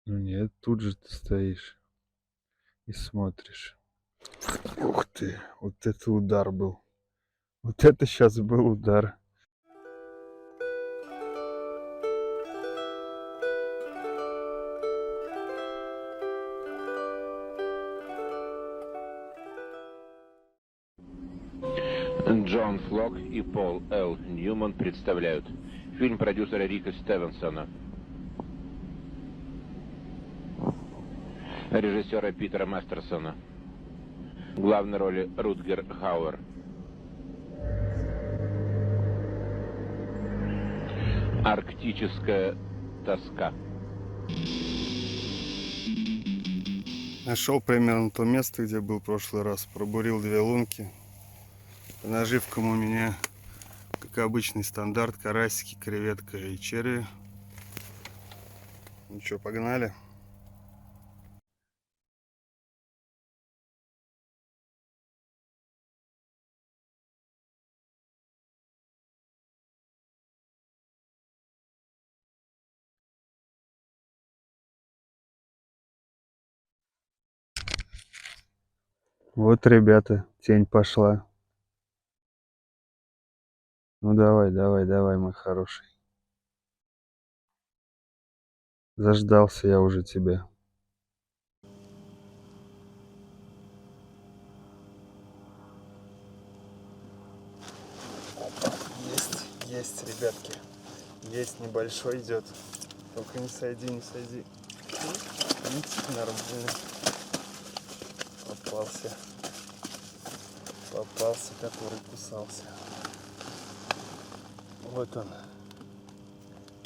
Ну нет, тут же ты стоишь и смотришь. Ух ты, вот это удар был. Вот это сейчас был удар. Джон Флок и Пол Л. Ньюман представляют фильм продюсера Рика Стивенсона, режиссера Питера Мастерсона, в главной роли Рутгер Хауэр. Арктическая тоска. Нашел примерно то место, где был в прошлый раз. Пробурил 2 лунки. По наживкам у меня, как обычный стандарт, карасики, креветка и черви. Ну что, погнали? Вот, ребята, тень пошла. Ну давай, давай, давай, мой хороший. Заждался я уже тебя. Есть, ребятки. Есть, небольшой идет. Только не сойди, не сойди. Видите, нормально. Попался. Попался, который кусался. Вот он.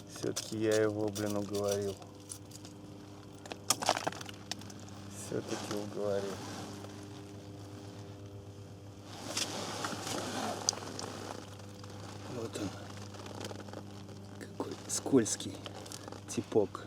Все-таки я его, блин, уговорил. Все-таки уговорил. Вот он. Какой скользкий типок.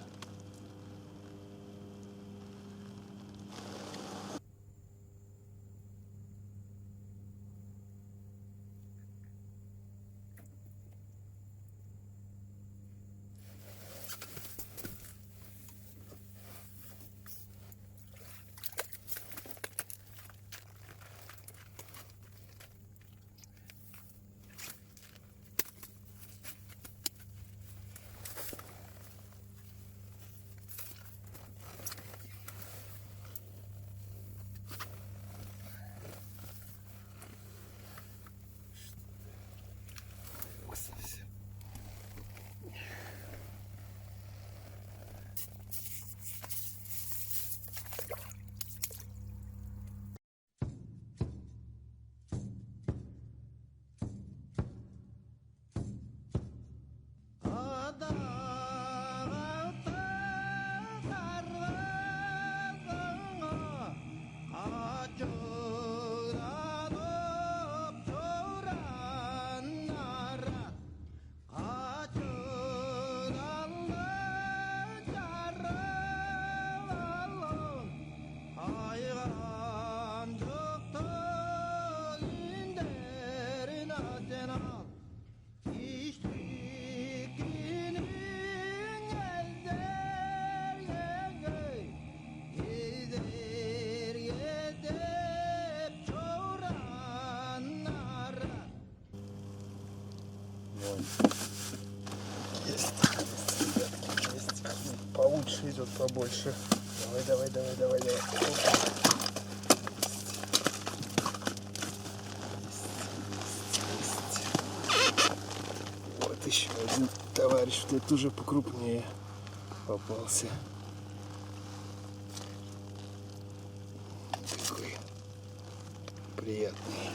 Есть, ребятки, есть. Получше идет, побольше. Давай, давай, давай, давай, давай. Есть. Вот еще один товарищ, вот это уже покрупнее попался. Такой приятный.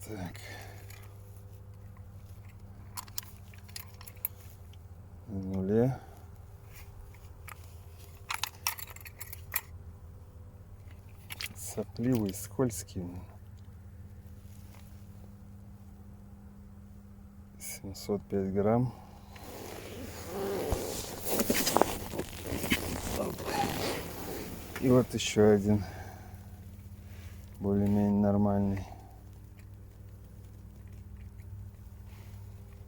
Так. На нуле. Сопливый, скользкий. 705 грамм. И вот еще один. более-менее нормальный.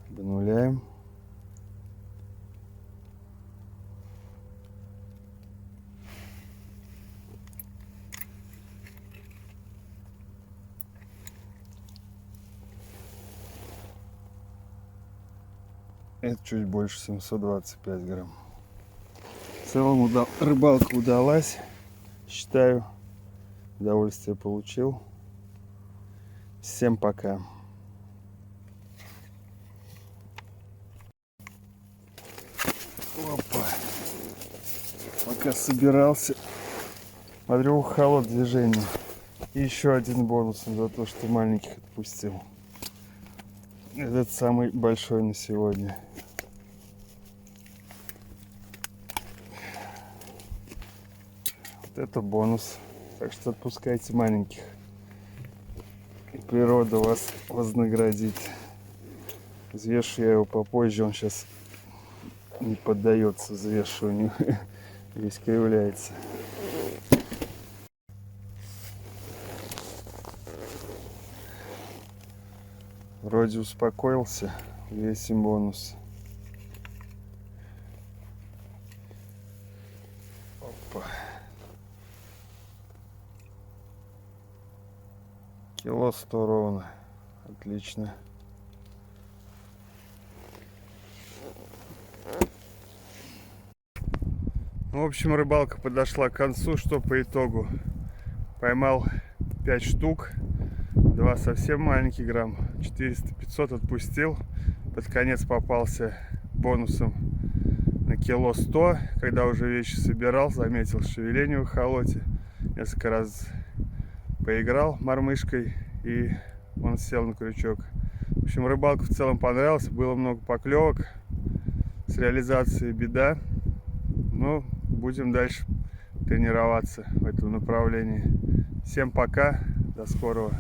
Обнуляем. Это чуть больше 725 грамм. В целом рыбалка удалась. Считаю, удовольствие получил. Всем пока. Опа. Пока собирался, смотрю, холод движение. И еще один бонус за то, что маленьких отпустил. Этот самый большой на сегодня. Вот это бонус. Так что отпускайте маленьких. И природа вас вознаградит. Взвешу я его попозже. Он сейчас не поддается взвешиванию. Весь кривляется. Вроде успокоился. Весим бонус. Опа. Кило 100 ровно. Отлично. В общем, рыбалка подошла к концу. Что по итогу? Поймал 5 штук. 2 совсем маленьких грамм. 400-500 отпустил. Под конец попался бонусом на кило 100. Когда уже вещи собирал, заметил шевеление в эхолоте. Несколько раз поиграл мормышкой, и он сел на крючок. В общем, рыбалка в целом понравилась. Было много поклевок. С реализацией беда. Но будем дальше тренироваться в этом направлении. Всем пока. До скорого.